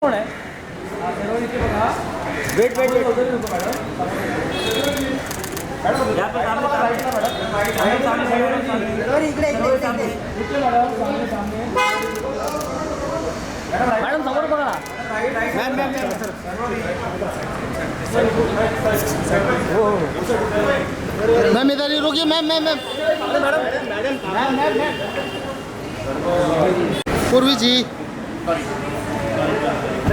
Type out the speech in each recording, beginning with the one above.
कोण आहे? Wait wait wait यहाँ पर सामने मैडम समोर बघा. मॅम मॅम मैम इधर ही रुकिए ma'am ma'am ma'am Purvi ji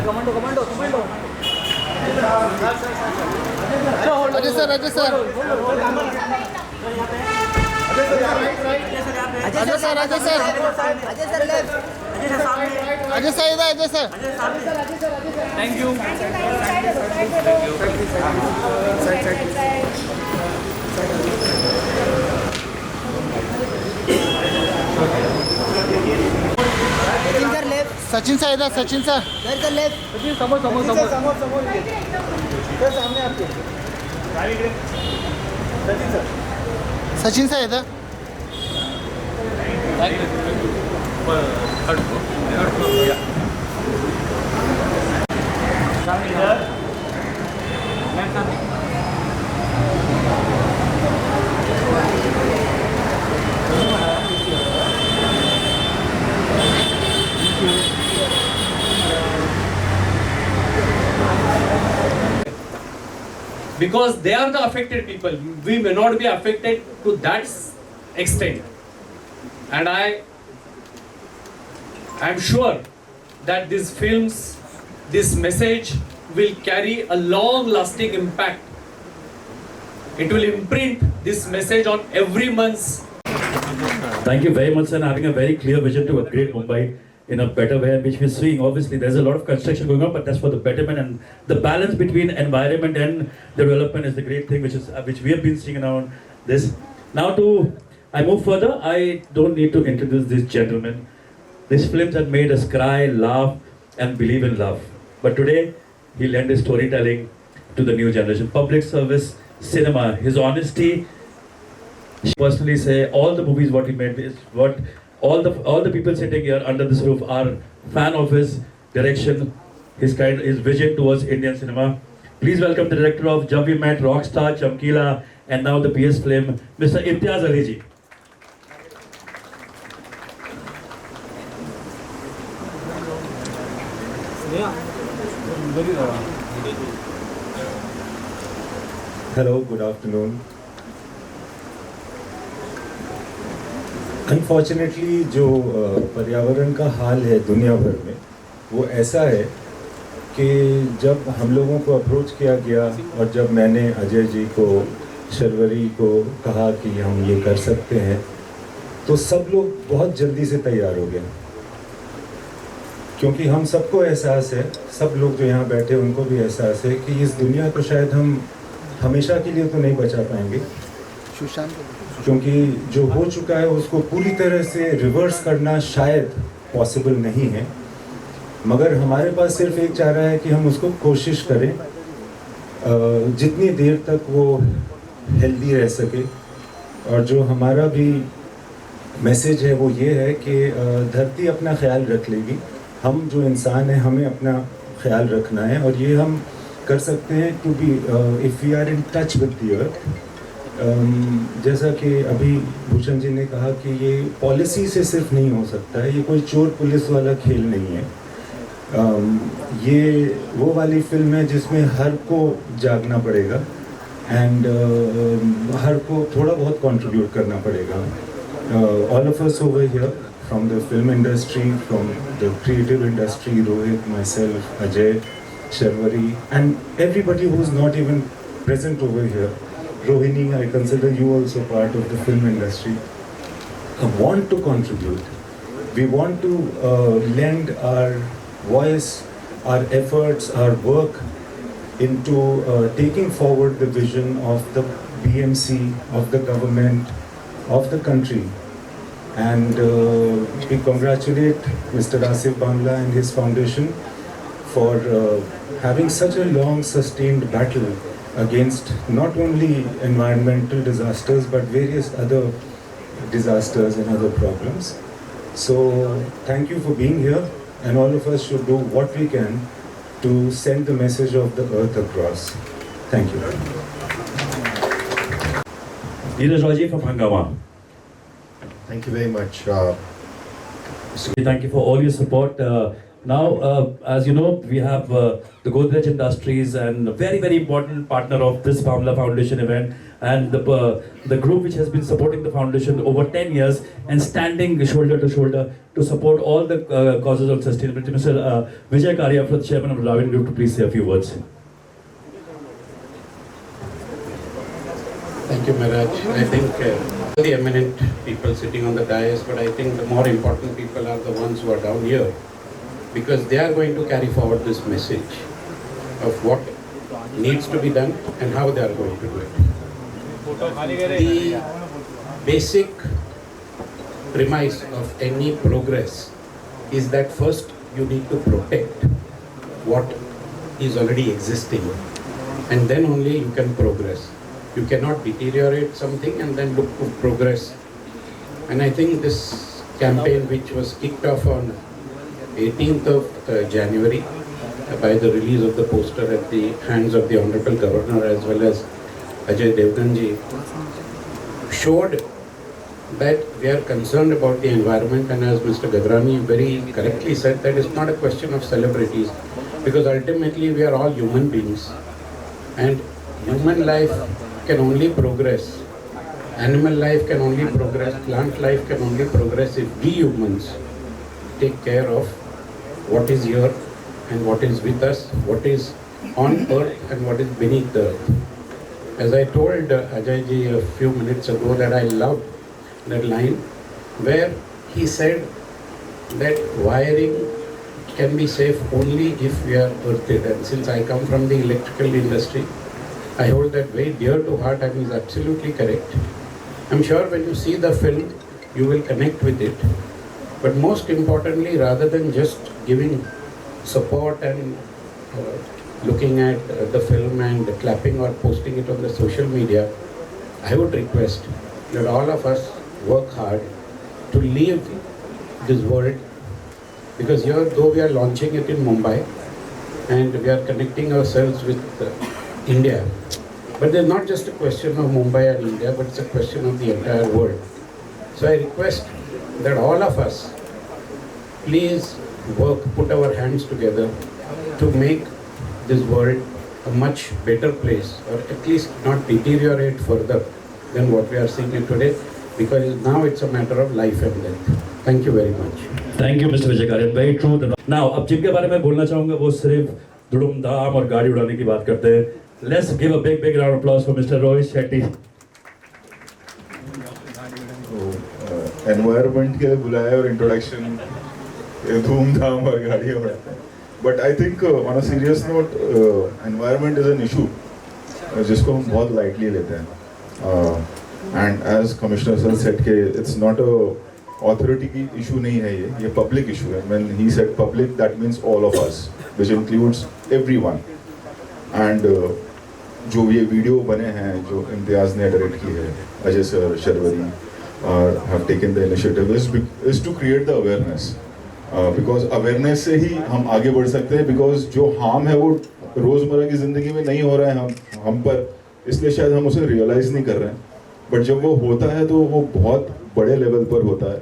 commando commando commando Ajay sir Ajay sir Ajay sir Ajay sir left Ajay sir इधर Ajay sir thank you. Sachin sir इधर सचिन सर समोर समोर समोर सामने आपके सचिन सर इधर Because they are the affected people, we may not be affected to that extent, and I am sure that these films, this message will carry a long lasting impact. It will imprint this message on everyone's. Thank you very much, sir, and having a very clear vision to upgrade Mumbai in a better way, which we're seeing. Obviously, there's a lot of construction going on, but that's for the betterment, and the balance between environment and development is the great thing, which we have been seeing around this. Now, I move further. I don't need to introduce this gentleman. These films have made us cry, laugh, and believe in love. But today, he lent his storytelling to the new generation. Public service cinema, his honesty. Personally, say all the movies what he made is what. All the people sitting here under this roof are fan of his direction, his vision towards Indian cinema. Please welcome the director of Jab We Met, Rockstar, Chamkila, and now the PS film, Mr. Imtiaz Ali ji. Hello, good afternoon. Unfortunately जो पर्यावरण का हाल है दुनिया भर में वो ऐसा है कि जब हम लोगों को अप्रोच किया गया और जब मैंने अजय जी को शर्वरी को कहा कि हम ये कर सकते हैं तो सब लोग बहुत जल्दी से तैयार हो गए, क्योंकि हम सबको एहसास है, सब लोग जो यहाँ बैठे उनको भी एहसास है कि इस दुनिया को शायद हम हमेशा के लिए तो नहीं बचा पाएंगे, क्योंकि जो हो चुका है उसको पूरी तरह से रिवर्स करना शायद पॉसिबल नहीं है, मगर हमारे पास सिर्फ एक चारा है कि हम उसको कोशिश करें जितनी देर तक वो हेल्दी रह सके। और जो हमारा भी मैसेज है वो ये है कि धरती अपना ख्याल रख लेगी, हम जो इंसान हैं हमें अपना ख्याल रखना है, और ये हम कर सकते हैं to be if we are in touch with the earth. जैसा कि अभी भूषण जी ने कहा कि ये पॉलिसी से सिर्फ नहीं हो सकता है, ये कोई चोर पुलिस वाला खेल नहीं है। ये वो वाली फिल्म है जिसमें हर को जागना पड़ेगा एंड हर को थोड़ा बहुत कंट्रीब्यूट करना पड़ेगा। All of us over here from the film industry, from the creative industry, Rohit, my self, Ajay, Sharvari and everybody who is not even present over here, Rohini, I consider you also part of the film industry, want to contribute. We want to lend our voice, our efforts, our work into taking forward the vision of the BMC, of the government, of the country. And we congratulate Mr. Asif Bangla and his foundation for having such a long sustained battle against not only environmental disasters but various other disasters and other problems. So thank you for being here, and all of us should do what we can to send the message of the earth across. Thank you. Neeraj Raji from Hangama. Thank you very much. Thank you for all your support. Now, as you know, we have the Godrej Industries and a very, very important partner of this Pamela Foundation event, and the group which has been supporting the foundation over 10 years and standing shoulder to shoulder to support all the causes of sustainability. Mr. Vijay Karia, Chairman of Ravin Group, to please say a few words. Thank you, Miraj. I think the eminent people sitting on the dais, but I think the more important people are the ones who are down here, because they are going to carry forward this message of what needs to be done and how they are going to do it. The basic premise of any progress is that first you need to protect what is already existing, and then only you can progress. You cannot deteriorate something and then look to progress. And I think this campaign, which was kicked off on 18th of January by the release of the poster at the hands of the Honorable Governor as well as Ajay Devganji, showed that we are concerned about the environment, and as Mr. Gadrani very correctly said, that it's not a question of celebrities, because ultimately we are all human beings, and human life can only progress, animal life can only progress, plant life can only progress if we humans take care of what is here and what is with us, what is on earth and what is beneath the earth. As I told Ajay ji a few minutes ago, that I loved that line where he said that wiring can be safe only if we are earthed. And since I come from the electrical industry, I hold that very dear to heart, and is absolutely correct. I'm sure when you see the film, you will connect with it. But most importantly, rather than just giving support and looking at the film and clapping or posting it on the social media, I would request that all of us work hard to leave this world, because here, though we are launching it in Mumbai and we are connecting ourselves with India, but it's not just a question of Mumbai and India, but it's a question of the entire world. So I request that all of us please work, put our hands together to make this world a much better place, or at least not deteriorate further than what we are seeing it today, because now it's a matter of life and death. Thank you very much. Thank you, Mr. Vijay Karia. Very true. Now, अब जिनके बारे में बोलना चाहूँगा वो सिर्फ धुड़ुम-धाम और गाड़ी उड़ाने की बात करते हैं. Let's give a big round of applause for Mr. Rohit Shetty. Environment के लिए बुलाया और इंट्रोडक्शन धूमधाम और गाड़ियाँ उड़ाते हैं. But I think on a serious note, environment is an issue जिसको हम बहुत लाइटली लेते हैं. And as commissioner sir said के इट्स नॉट अ ऑथोरिटी की इशू नहीं है, ये पब्लिक इशू है. When he said public, that means all of us, which includes everyone. And जो ये वीडियो बने हैं जो इम्तियाज़ ने डायरेक्ट की है, Ajay sir, Sharvari have taken the initiative is to create the awareness, because awareness से ही हम आगे बढ़ सकते हैं. because जो harm है वो रोज़मर्रा की ज़िंदगी में नहीं हो रहा है हम पर, इसलिए शायद हम उसे रियलाइज़ नहीं कर रहे हैं. बट जब वो होता है तो वो बहुत बड़े लेवल पर होता है,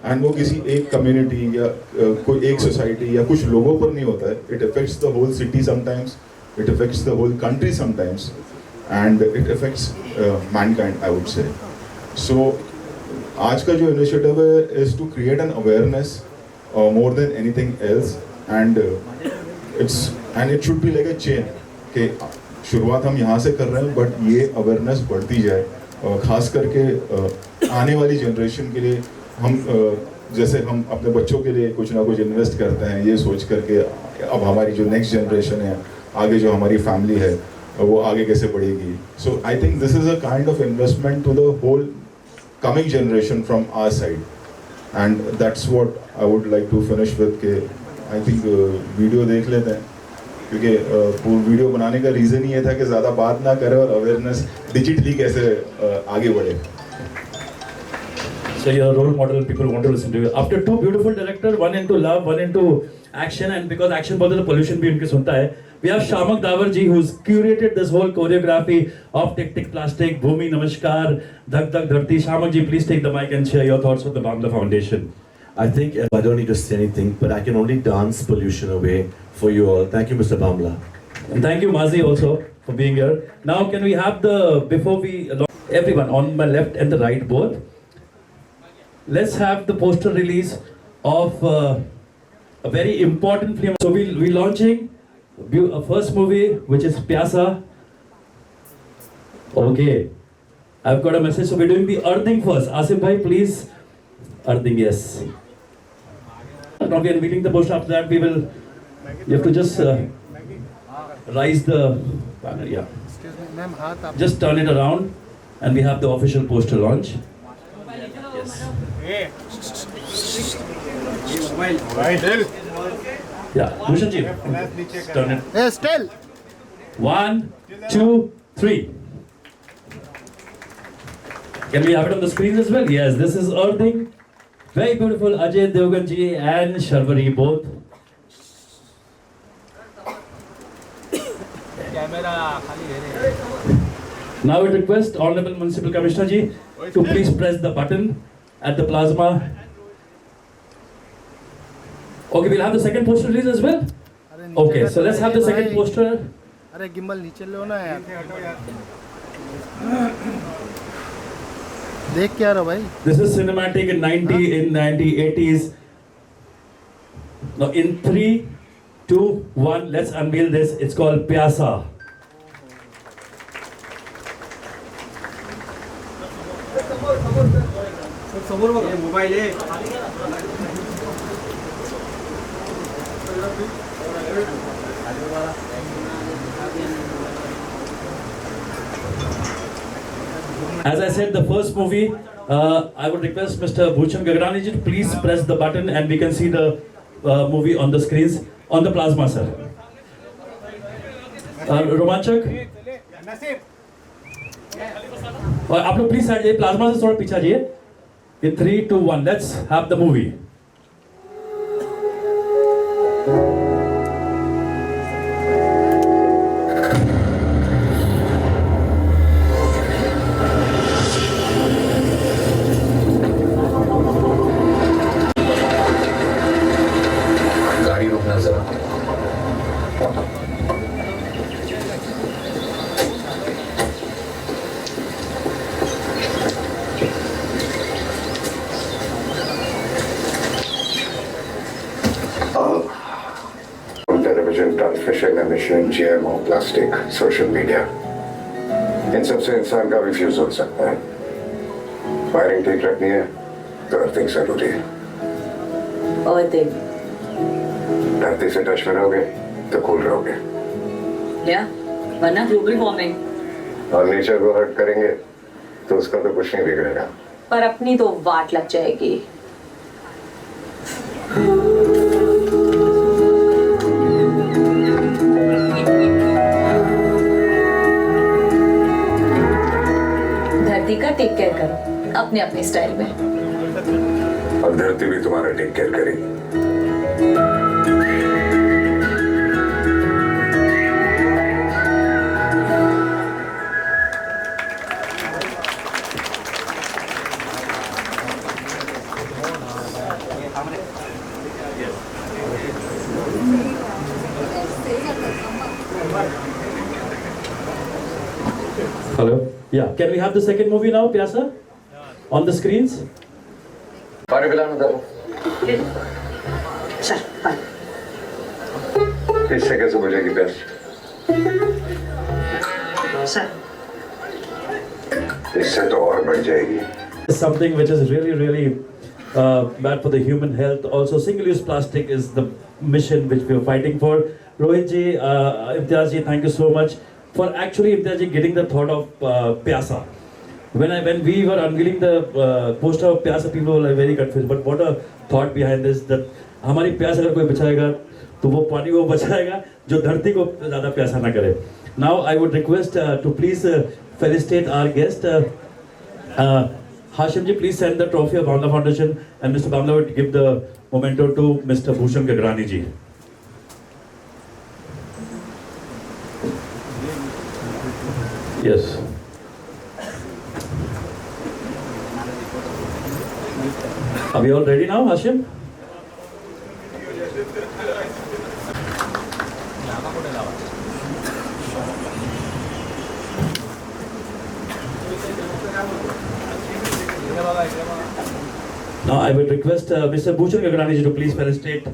एंड वो किसी एक कम्युनिटी या कोई एक सोसाइटी या कुछ लोगों पर नहीं होता है. It affects the whole city sometimes, it affects the whole country sometimes, and it affects mankind, I would say. So आज का जो इनिशिएटिव है is to create an awareness more than anything else, and it should be like a chain कि शुरुआत हम यहाँ से कर रहे हैं, बट ये अवेयरनेस बढ़ती जाए. खास करके आने वाली जनरेशन के लिए हम जैसे हम अपने बच्चों के लिए कुछ ना कुछ इन्वेस्ट करते हैं, ये सोच करके अब हमारी जो नेक्स्ट जनरेशन है, आगे जो हमारी फैमिली है, वो आगे कैसे बढ़ेगी. So I think this is a kind of investment to the whole coming generation from our side, and that's what I would like to finish with. के I think वीडियो देख लेते हैं, क्योंकि पूरी वीडियो बनाने का रीज़न ही ये था कि ज़्यादा बात ना करें और अवेयरनेस डिजिटली कैसे आगे बढ़े. So you're a role model, people want to listen to you. After two beautiful directors, one into love, one into action, and because action बहुत ज़्यादा pollution भी उनके सुनता है. We have Shamak Davar ji, who's curated this whole choreography of Tick Tick Plastic, Bhumi Namaskar, Dhak Dhak Dharti. Shamak ji, please take the mic and share your thoughts with the Bamla Foundation. I think I don't need to say anything, but I can only dance pollution away for you all. Thank you, Mr. Bamla. And thank you, Mazi, also for being here. Now, can we have before we everyone on my left and the right both, let's have the poster release of a very important film. So we're launching a first movie, which is Pyasa. Okay, I've got a message. So we're doing the earthing first. Asif bhai, please. Earthing, yes. Now we are unveiling the poster. After that, you have to just rise the banner. Yeah. Excuse me, ma'am, हाथ आप. Just turn it around, and we have the official poster launch. Yes. Yeah, Bhushan ji, turn it. Hey, still. 1, 2, 3. Can we have it on the screens as well? Yes, this is Earthing. Very beautiful, Ajay Devgan ji and Sharvari both. Now I request Honorable Municipal Commissioner ji to please press the button at the plasma. Okay, we'll have the second poster release as well. Okay, so let's have the second poster. अरे gimbal नीचे लो ना यार. देख क्या रहा भाई? This is cinematic in 1980s. Now in 3, 2, 1, let's unveil this. It's called Pyasa. As I said, the first movie, I would request Mr. Bhuchan Gagrani ji to please press the button and we can see the movie on the screens, on the plasma, sir. Romanchak? आप लोग please side जाइए, plasma से थोड़ा पीछे जाइए. In 3, 2, 1, let's have the movie. गाड़ी रोकना जरा. Television, artificial emission, GMO, plastic, social media. इन सब से इंसान का भी फ्यूज हो सकता है. फायरिंग ठीक रखनी है तो अर्थिंग जरूरी है. अर्थिंग. धरती से टच में रहोगे तो कूल रहोगे. क्या? वरना ग्लोबल वार्मिंग. और नेचर को हर्ट करेंगे तो उसका तो कुछ नहीं बिगड़ेगा. पर अपनी तो वाट लग जाएगी. धरती का टेक केयर करो अपने अपने स्टाइल में. और धरती भी तुम्हारा टेक केयर करेगी. Hello? Yeah, can we have the second movie now, Pyasa? On the screens? पानी पिलाना दो. चल पानी. इससे कैसे बुझेगी प्यास? चल. इससे तो और बढ़ जाएगी. Something which is really bad for the human health. Also, single-use plastic is the mission which we are fighting for. Rohit ji, Imtiaz ji, thank you so much for actually Imtiaz ji getting the thought of Pyasa. When we were unveiling the poster of Pyasa, people were very confused. But what a thought behind this, that हमारी प्यास अगर कोई बचाएगा तो वो पानी वो बचाएगा जो धरती को ज़्यादा प्यासा ना करे. Now I would request to please felicitate our guest Hashim ji, please send the trophy of Bamla Foundation, and Mr. Bamla would give the memento to Mr. Bhushan Gagrani ji. Yes. Are we all ready now, Hashim? Now I would request Mr. Bhushan Gagrani ji to please felicitate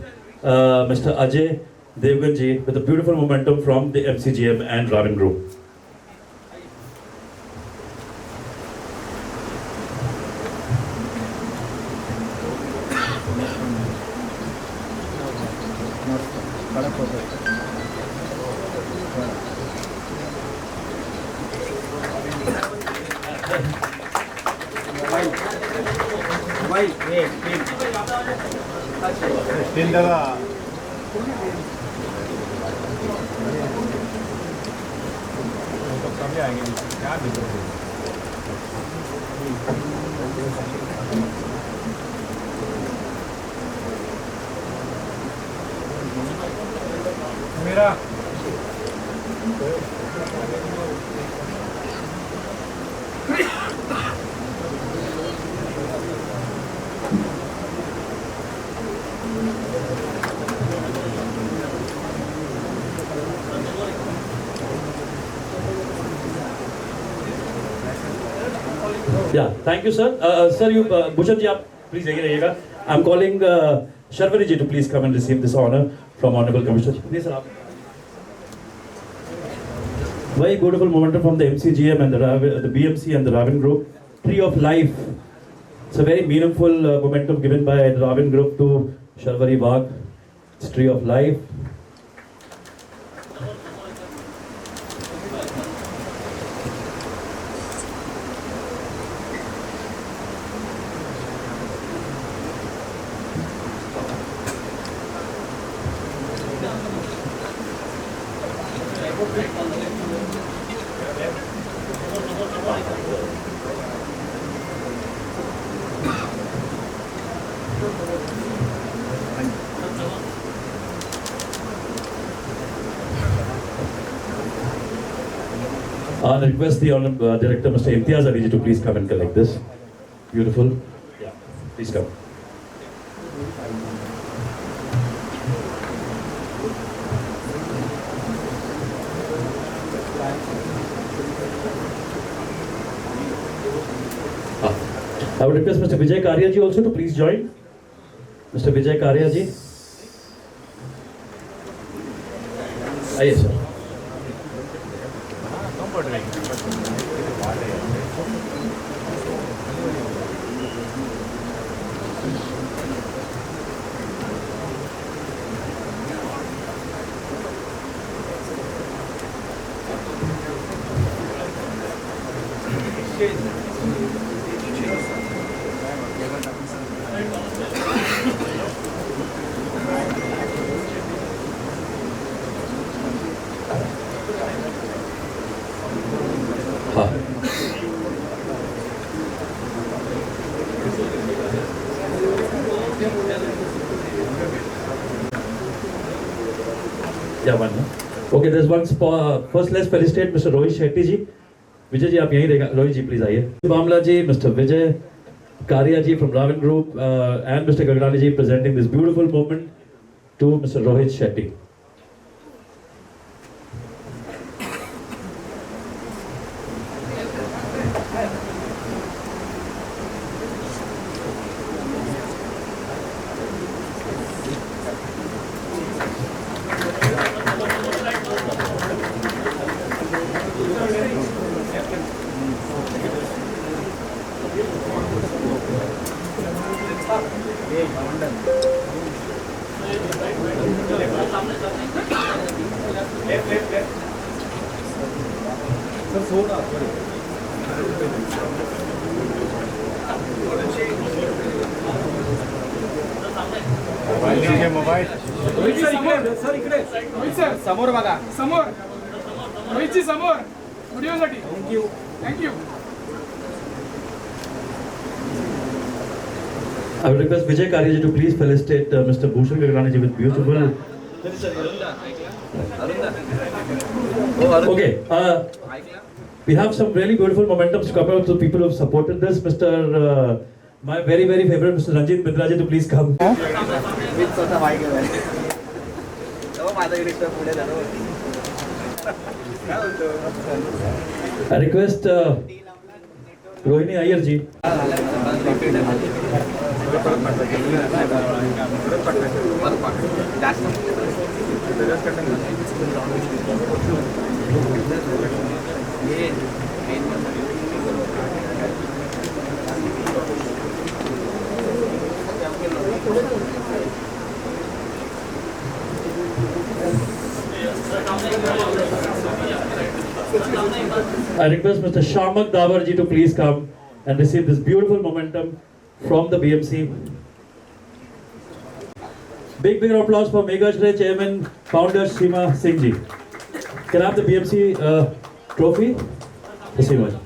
Mr. Ajay Devgan ji with a beautiful momentum from the MCGM and Raven Group. Yeah, thank you, sir. Sir, you, Bhushan ji, please रहिएगा. I'm calling Sharvari ji to please come and receive this honor from Honorable Commissioner. Please, sir. Very beautiful momentum from the MCGM and the BMC and the Raven Group. Tree of Life. It's a very meaningful momentum given by the Raven Group to Sharvari Bagh. It's Tree of Life. I request the Honorable Director, Mr. Imtiaz Ali ji, to please come and collect this. Beautiful. Yeah, please come. I would request Mr. Vijay Karia ji also to please join. Mr. Vijay Karia ji. Yes, sir. Yeah, one. Okay, there's one. First, let's felicitate Mr. Rohit Shetty ji. Vijay ji, आप यहीं रहेगा. Rohit ji, please आइए. Bamla ji, Mr. Vijay Karia ji from Raven Group, and Mr. Gagrani ji presenting this beautiful moment to Mr. Rohit Shetty. समोर बघा समोर रोहितजी समोर व्हिडिओसाठी thank you I would request Vijay Karyaji to please felicitate Mr. Bhushan Gagrani ji with beautiful. Okay, we have some really beautiful momentums to come out to people who have supported this. Mr. My very favorite Mr. Ranjit Midra ji to please come. I request Rohini Iyer ji. I request Mr. Shamak Davar ji to please come and receive this beautiful momentum from the BMC. Big applause for Mega Shray Chairman, Founder Seema Singh ji. Can I have the BMC trophy? Seema ji.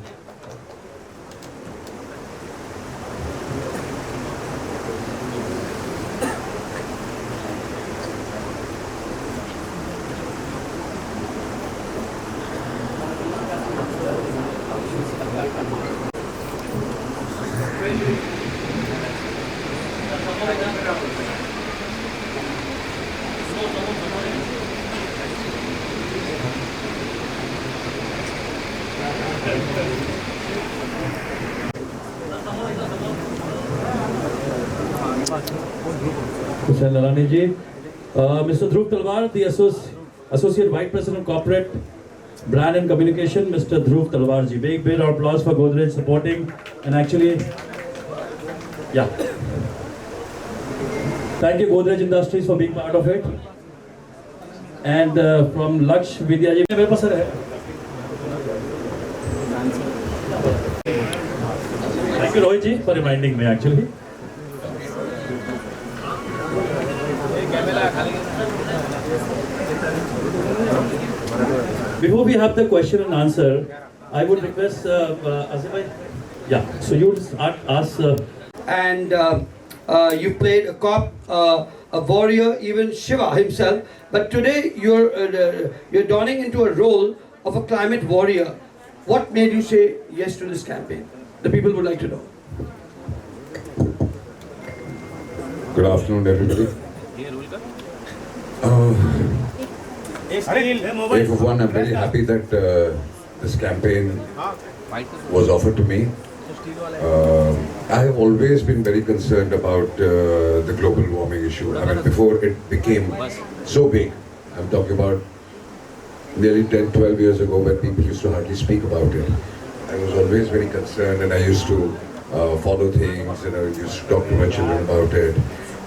Hussain Lalani ji. Mr. Dhruv Talwar, the Associate Vice President Corporate Brand and Communication, Mr. Dhruv Talwar ji. Big applause for Godrej supporting and actually, yeah. Thank you Godrej Industries for being part of it. And from Laksh Vidya ji. Thank you Rohit ji for reminding me actually. Before we have the question and answer, I would request Azim bhai. Yeah, so you ask. And you played a cop, a warrior, even Shiva himself. But today you're donning into a role of a climate warrior. What made you say yes to this campaign? The people would like to know. Good afternoon, everybody. For one, I'm very happy that this campaign was offered to me. I have always been very concerned about the global warming issue. I mean, before it became so big, I'm talking about nearly 10, 12 years ago when people used to hardly speak about it. I was always very concerned and I used to follow things and I used to talk to my children about it.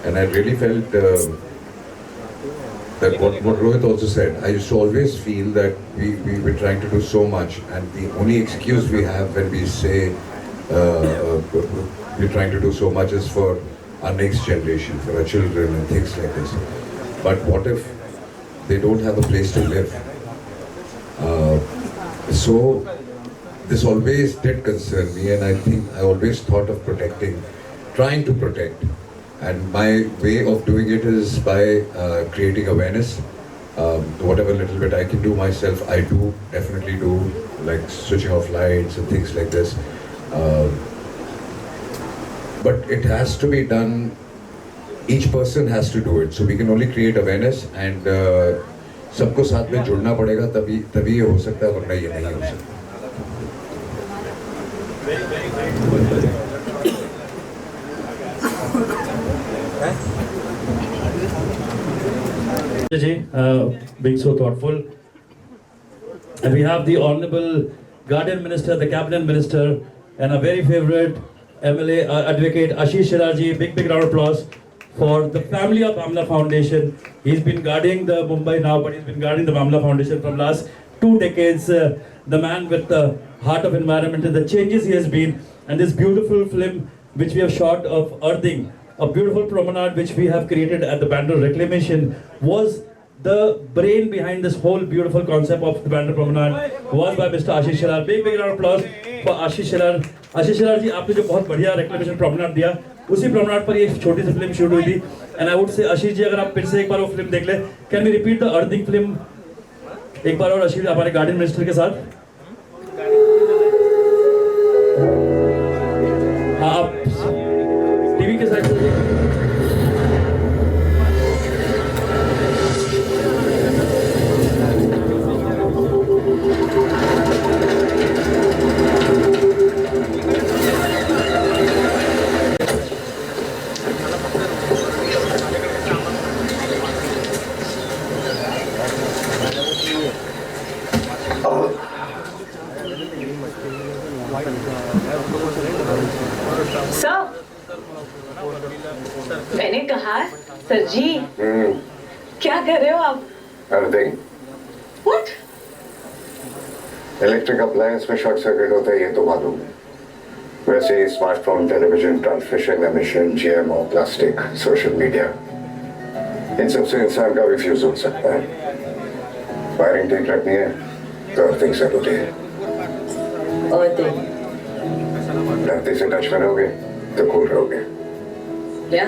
And I really felt that what Rohit also said, I used to always feel that we were trying to do so much and the only excuse we have when we say we're trying to do so much is for our next generation, for our children and things like this. But what if they don't have a place to live? So this always did concern me and I think I always thought of trying to protect. And my way of doing it is by creating awareness. Whatever little bit I can do myself, I do definitely do, like switching off lights and things like this. But it has to be done, each person has to do it. So we can only create awareness and सबको साथ में जुड़ना पड़ेगा तभी ये हो सकता है वरना ये नहीं हो सकता. Being so thoughtful. And we have the Honorable Guardian Minister, the Cabinet Minister, and a very favorite MLA Advocate Ashish Sherar ji. Big round of applause for the family of Amla Foundation. He's been guarding the Mumbai now, but he's been guarding the Amla Foundation from last 2 decades. The man with the heart of environment and the changes he has been. And this beautiful film which we have shot of earthing, a beautiful promenade which we have created at the Bandra Reclamation, was the brain behind this whole beautiful concept of the Bandra Promenade, was by Mr. Ashish Sherar. Big round of applause for Ashish Sherar. Ashish Sherar ji, आपने जो बहुत बढ़िया reclamation promenade दिया, उसी promenade पर ये छोटी सी film shoot हुई थी। एंड आई वुड से आशीष जी, अगर आप फिर से एक बार वो फिल्म देख ले, can we repeat the earthing film एक बार और आशीष हमारे गार्डन मिनिस्टर के साथ? हाँ, आप टीवी के साइड से सर, मैंने कहा सर जी, क्या कर रहे हो आप? अर्थिंग। What? इलेक्ट्रिक अप्लायंस में शॉर्ट सर्किट होता है, ये तो मालूम है। वैसे ही smartphone, television, transmission, emission, GMO, plastic, social media, इन सबसे इंसान का भी फ्यूज हो सकता है। वायरिंग ठीक रखनी है तो अर्थिंग जरूरी है। धरती से टच में रहोगे तो कूल रहोगे, क्या?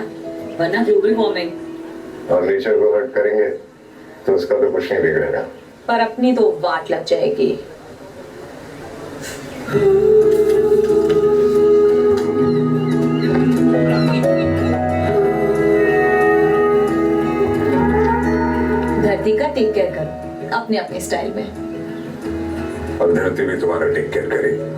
वरना ग्लोबल वार्मिंग। और नेचर को हर्ट करेंगे तो उसका तो कुछ नहीं बिगड़ेगा। पर अपनी तो वाट लग जाएगी। धरती का टेक केयर करो अपने अपने स्टाइल में, और धरती भी तुम्हारा टेक केयर करेगी।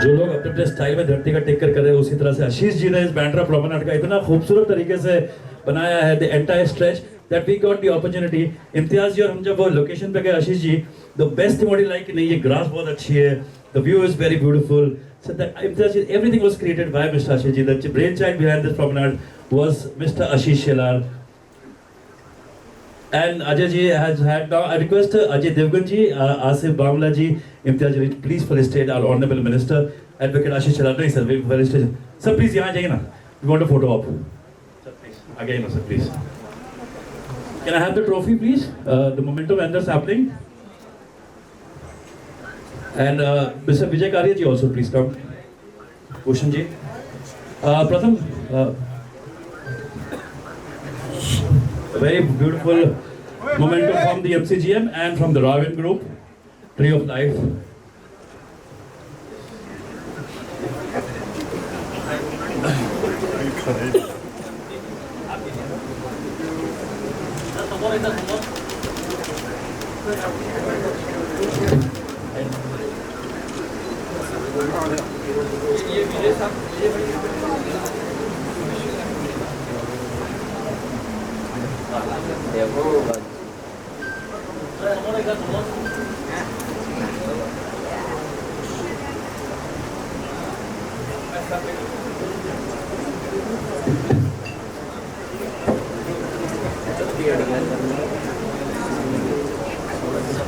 जो लोग अपने अपने स्टाइल में धरती का टेक केयर कर रहे हैं, उसी तरह से आशीष जी ने इस बैंड्रा प्रोमेनाड का इतना खूबसूरत तरीके से बनाया है, the entire stretch, that we got the opportunity. Imtiaz ji और हम जब वो लोकेशन पे गए, Ashish ji, the best thing what you like कि नहीं, ये ग्रास बहुत अच्छी है, the view is very beautiful. So that Imtiaz ji, everything was created by Mr. Ashish ji. The brainchild behind this promenade was Mr. Ashish Shelar. And Ajay ji has had now. I request Ajay Devgan ji, Asif Bamla ji, Imtiaz ji, please felicitate our honorable minister, Advocate Ashish Shelar. No, sir, felicitation. Sir, please, यहाँ जाइए ना. We want a photo op. Sir, please. Again, no, sir, please. Can I have the trophy, please? The momentum and the sapling. And Mr. Vijay Karya ji also please come. Bhushan ji. Pratham, a very beautiful momentum from the MCGM and from the Raven Group, Tree of Life.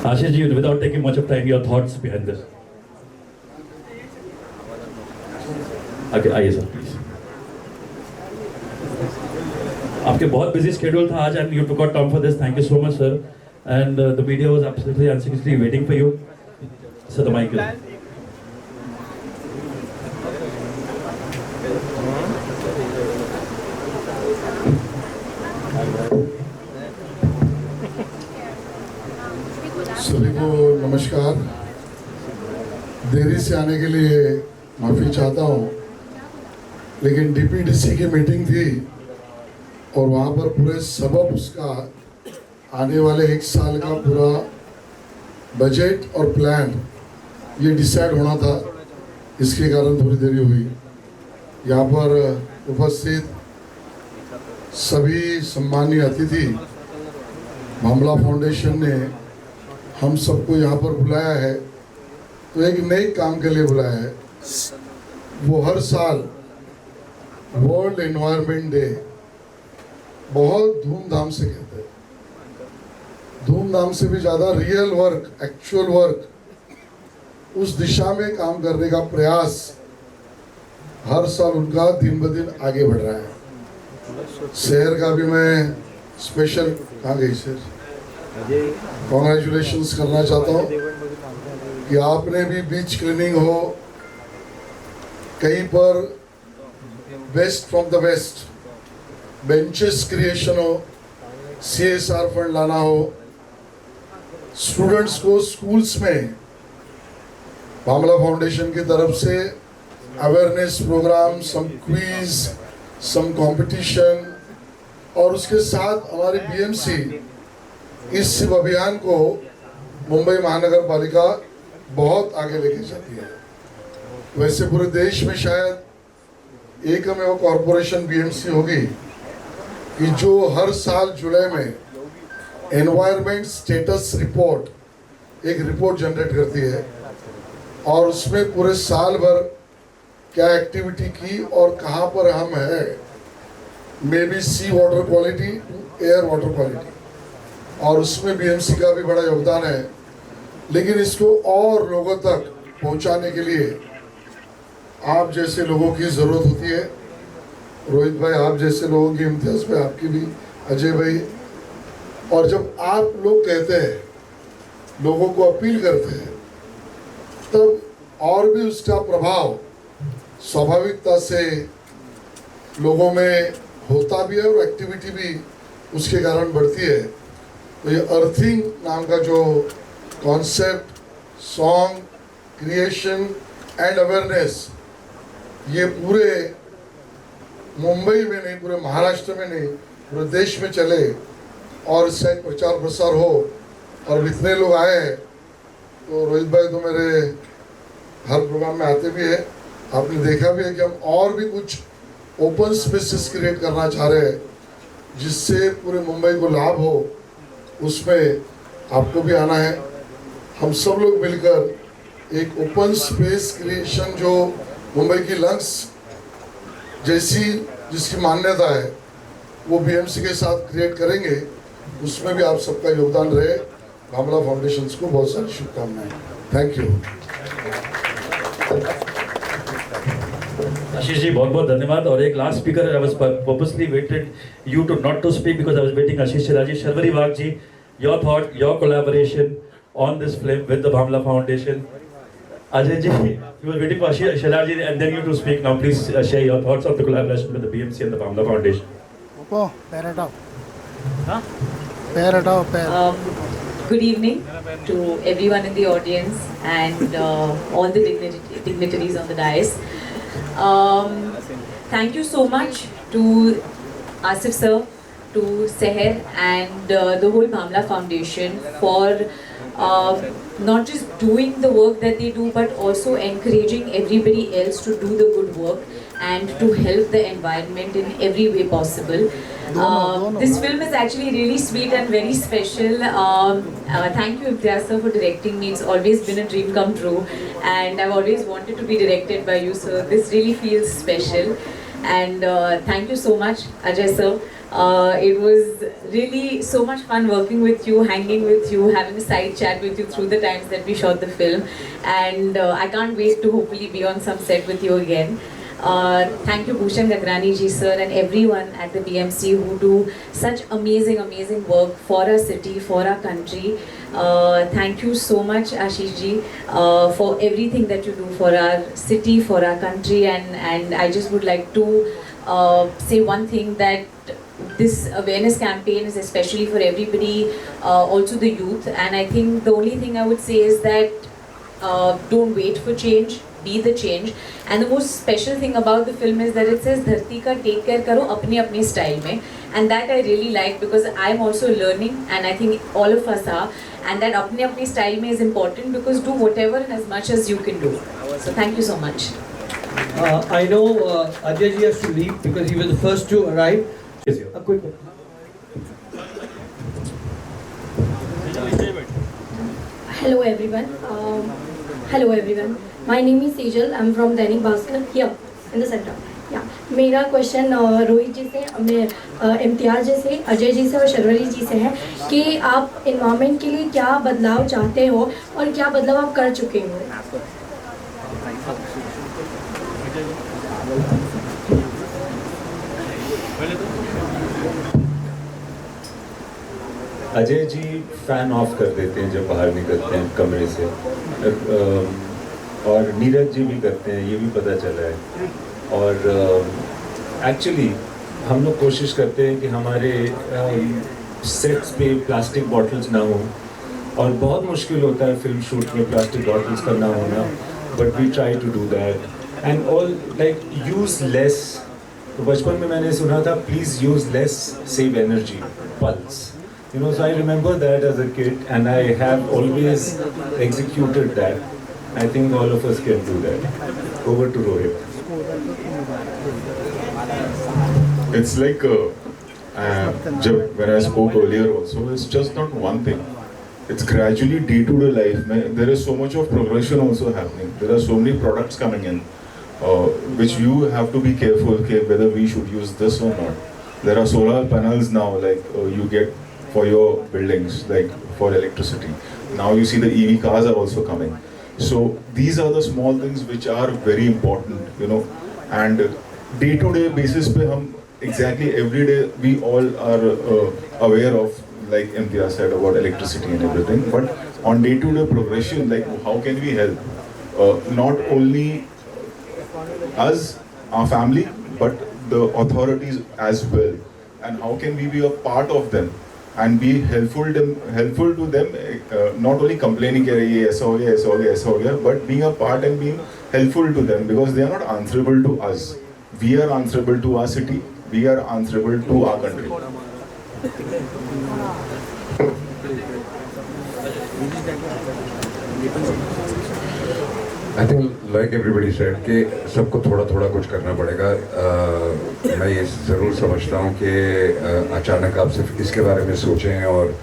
Ashish ji, without taking much of time, your thoughts behind this. Okay, आइए sir please. आपके बहुत busy schedule था आज and you took out time for this. Thank you so much, sir. And the media was absolutely anxiously waiting for you. Sir, the mic is. सभी को नमस्कार। देरी से आने के लिए माफ़ी चाहता हूँ, लेकिन डीपीडीसी की मीटिंग थी और वहाँ पर पूरे सबब उसका आने वाले 1 साल का पूरा बजट और प्लान ये डिसाइड होना था, इसके कारण थोड़ी देरी हुई। यहाँ पर उपस्थित सभी सम्मानीय अतिथि, मामला फाउंडेशन ने हम सबको यहाँ पर बुलाया है तो एक नए काम के लिए बुलाया है। वो हर साल वर्ल्ड एनवायरनमेंट डे बहुत धूमधाम से कहते हैं, धूमधाम से भी ज़्यादा रियल वर्क, एक्चुअल वर्क, उस दिशा में काम करने का प्रयास हर साल उनका दिन ब दिन आगे बढ़ रहा है। शहर का भी मैं स्पेशल, कहाँ गई सर, कॉन्ग्रेचुलेशंस करना चाहता हूँ। कि आपने भी बीच क्लीनिंग हो, कहीं पर waste from the waste benches creation हो, CSR फंड लाना हो, स्टूडेंट्स को स्कूल्स में भामला फाउंडेशन की तरफ से अवेयरनेस प्रोग्राम, सम क्विज, सम कंपटीशन, और उसके साथ हमारी BMC इस शिव अभियान को मुंबई महानगर पालिका बहुत आगे लेके जाती है। वैसे पूरे देश में शायद एकमेव कॉरपोरेशन BMC होगी कि जो हर साल जुलाई में एनवायरनमेंट स्टेटस रिपोर्ट एक रिपोर्ट जनरेट करती है और उसमें पूरे साल भर क्या एक्टिविटी की और कहाँ पर हम है, maybe sea water quality to air water quality, और उसमें BMC का भी बड़ा योगदान है। लेकिन इसको और लोगों तक पहुंचाने के लिए आप जैसे लोगों की ज़रूरत होती है। रोहित भाई, आप जैसे लोगों की इम्तियाज़ पे आपकी भी, अजय भाई, और जब आप लोग कहते हैं, लोगों को अपील करते हैं, तब और भी उसका प्रभाव स्वाभाविकता से लोगों में होता भी है और एक्टिविटी भी उसके कारण बढ़ती है। तो ये अर्थिंग नाम का जो concept, song creation and awareness, ये पूरे मुंबई में नहीं, पूरे महाराष्ट्र में नहीं, पूरे देश में चले और इसका एक प्रचार प्रसार हो और इतने लोग आए हैं। तो रोहित भाई तो मेरे हर प्रोग्राम में आते भी है, आपने देखा भी है कि हम और भी कुछ ओपन स्पेसेस क्रिएट करना चाह रहे हैं जिससे पूरे मुंबई को लाभ हो। उसमें आपको भी आना है। हम सब लोग मिलकर एक ओपन स्पेस क्रिएशन जो मुंबई की लंग्स जैसी जिसकी मान्यता है वो BMC के साथ क्रिएट करेंगे। उसमें भी आप सबका योगदान रहे। भामला फाउंडेशन को बहुत सारी शुभकामनाएं। Thank you. आशीष जी, बहुत बहुत धन्यवाद। और एक last speaker, I was purposely waited you to not to speak because I was waiting Ashish Shirazi. Sharvari Wagh ji, your thought, your collaboration on this film with the Bhamla foundation. Ajay ji, we were waiting for Shilaji and then you to speak. Now please share your thoughts of the collaboration with the BMC and the Bhamla Foundation. पैर हटाओ, पैर हटाओ, पैर। Good evening to everyone in the audience and all the dignitaries on the dais. Thank you so much to Asif sir, to Seher and the whole Bhamla Foundation for not just doing the work that they do, but also encouraging everybody else to do the good work and to help the environment in every way possible. This film is actually really sweet and very special. Thank you, Imtiaz sir, for directing me. It's always been a dream come true, and I've always wanted to be directed by you, so this really feels special. And thank you so much, Ajay sir. It was really so much fun working with you, hanging with you, having a side chat with you through the times that we shot the film, and I can't wait to hopefully be on some set with you again. Thank you Bhushan Gagrani ji sir and everyone at the BMC who do such amazing work for our city, for our country. Thank you so much Ashish ji for everything that you do for our city, for our country, and I just would like to say one thing, that this awareness campaign is especially for everybody, also the youth, and I think the only thing I would say is that don't wait for change, be the change. And the most special thing about the film is that it says dharti ka take care karo apne apne style mein, and that I really like because I'm also learning, and I think all of us are, and that apne apne style mein is important because do whatever and as much as you can do. So thank you so much. I know Ajay ji has to leave because he was the first to arrive. A quick one. Hello everyone. My name is Sejal. I'm from Dainik Bhaskar here in the center. Yeah. मेरा question Rohit जी से, इम्तियाज जी से, अजय जी से और शर्वरी जी से है कि आप environment के लिए क्या बदलाव चाहते हो और क्या बदलाव आप कर चुके हो। अजय जी फैन ऑफ कर देते हैं जब बाहर निकलते हैं कमरे से, और नीरज जी भी करते हैं, ये भी पता चला है। और एक्चुअली हम लोग कोशिश करते हैं कि हमारे सेट्स पे प्लास्टिक बॉटल्स ना हो, और बहुत मुश्किल होता है फिल्म शूट में प्लास्टिक बॉटल्स का ना होना, but we try to do that and all like use less. तो बचपन में मैंने सुना था please use less save energy plus, you know, so I remember that as a kid and I have always executed that. I think all of us can do that. Over to Rohit. It's like when I spoke earlier also, it's just not one thing. It's gradually day-to-day life. There is so much of progression also happening. There are so many products coming in, which you have to be careful whether we should use this or not. There are solar panels now, like you get for your buildings, like for electricity. Now you see the EV cars are also coming. So these are the small things which are very important, you know. And day-to-day basis pe hum exactly every day we all are aware of, like Imtiaz said, about electricity and everything. But on day-to-day progression, like how can we help? Not only us, our family, but the authorities as well. And how can we be a part of them and be helpful to them, not only complaining कि ये ऐसा हो गया, ऐसा हो गया, ऐसा हो गया, but being a part and being helpful to them, because they are not answerable to us. We are answerable to our city. We are answerable to our country. I think like everybody said कि सबको थोड़ा थोड़ा कुछ करना पड़ेगा। मैं ये ज़रूर समझता हूँ कि अचानक आप सिर्फ इसके बारे में सोचें और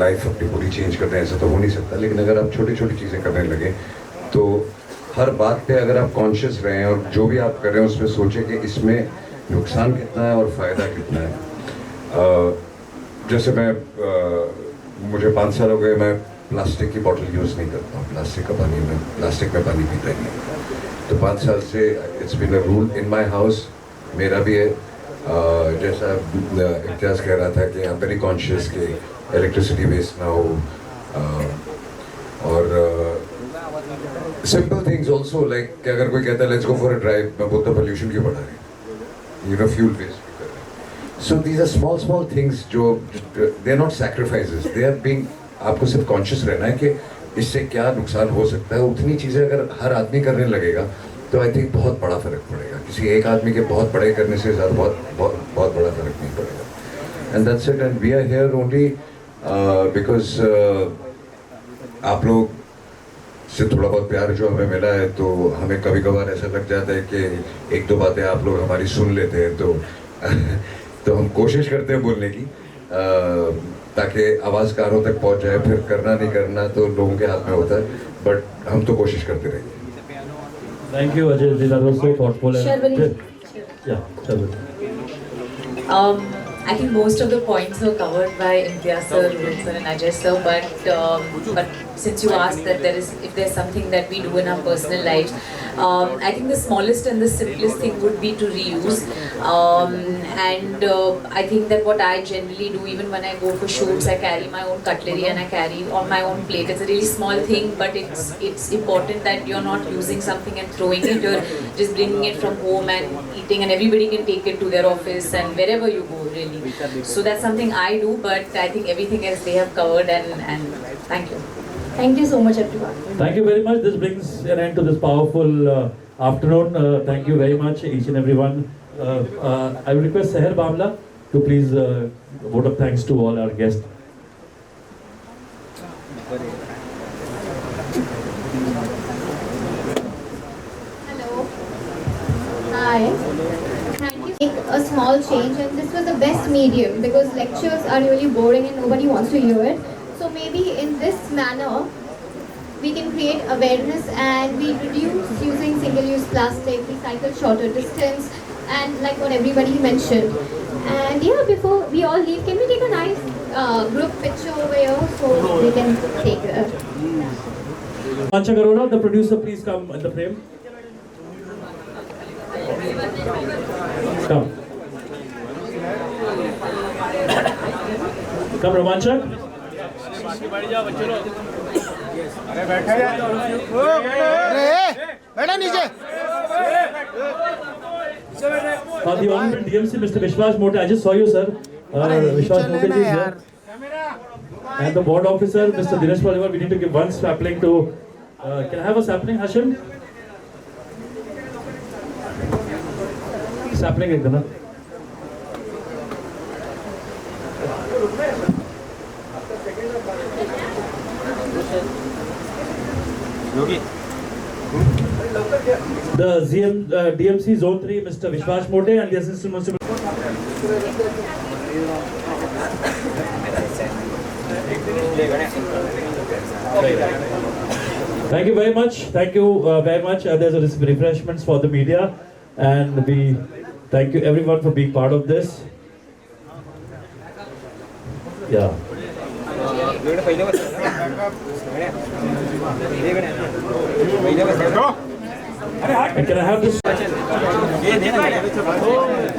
लाइफ अपनी पूरी चेंज कर दें, ऐसा तो हो नहीं सकता। लेकिन अगर आप छोटी छोटी चीज़ें करने लगें तो हर बात पे अगर आप कॉन्शियस रहें और जो भी आप कर रहे हैं उसमें सोचें कि इसमें नुकसान कितना है और फ़ायदा कितना है। जैसे मुझे 5 साल हो गए, मैं प्लास्टिक की बोतल यूज़ नहीं करता हूँ, प्लास्टिक में पानी पीता ही नहीं। तो 5 साल से it's been a rule in my house, मेरा भी है। जैसा इम्तियाज़ कह रहा था कि आई एम वेरी कॉन्शियस कि इलेक्ट्रिसिटी वेस्ट ना हो, और सिंपल थिंग्स ऑल्सो, लाइक कि अगर कोई कहता है let's go for a drive, मैं बोलता पोल्यूशन क्यों बढ़ा रहे हैं, यू नो, फ्यूल वेस्ट कर रहे हैं। So these are small things जो they are not sacrifices, they are being, आपको सिर्फ कॉन्शियस रहना है कि इससे क्या नुकसान हो सकता है। उतनी चीज़ें अगर हर आदमी करने लगेगा तो आई थिंक बहुत बड़ा फ़र्क पड़ेगा। किसी एक आदमी के बहुत बड़े करने से ज़्यादा बहुत बड़ा फ़र्क नहीं पड़ेगा। And that's it, and we are here only because आप लोग से थोड़ा बहुत प्यार जो हमें मिला है, तो हमें कभी कभार ऐसा लग जाता है कि 1-2 बातें आप लोग हमारी सुन लेते हैं, तो हम कोशिश करते हैं बोलने की, ताकि आवाज़ कानों तक पहुंच जाए। फिर करना नहीं करना तो लोगों के हाथ में होता है, बट हम तो कोशिश करते रहेंगे। Thank you, Ajay. That was so thoughtful. Sharvani. Yeah, Sharvani. I think most of the points were covered by Imtiaz sir, Rohit sir and Ajay sir, but since you asked that if there's something that we do in our personal lives, I think the smallest and the simplest thing would be to reuse, and I think that what I generally do, even when I go for shoots, I carry my own cutlery and I carry on my own plate. It's a really small thing, but it's important that you're not using something and throwing it. You're just bringing it from home and eating, and everybody can take it to their office and wherever you go, really. So that's something I do, but I think everything else they have covered, and thank you. Thank you so much, everyone. Thank you very much. This brings an end to this powerful afternoon. Thank you very much, each and everyone. I will request Seher Bamla to please vote of thanks to all our guests. Hello. Hi. Thank you. Make a small change, and this was the best medium because lectures are really boring and nobody wants to hear it. So maybe in this manner, we can create awareness and we reduce using single-use plastic, recycle shorter distance, and like what everybody mentioned. And yeah, before we all leave, can we take a nice group picture over here so we can take a... Mancha Garoda, the producer, please come in the frame. Come. Come, Romanchak. बैठा नीचे. The Honorable DMC, Mr. Vishwas Mote, I just saw you, sir. Vishwas Mote is here. And the board officer, Mr. Dinesh Paliwal, we need to give one sapling to. Can I have a sapling, Hashim? Sapling ek dena. The DMC Zone 3, Mr. Vishwas Mote, and the Assistant Municipal. Thank you very much. Thank you very much. There's a refreshments for the media, and we thank you everyone for being part of this. Yeah. And can I have this?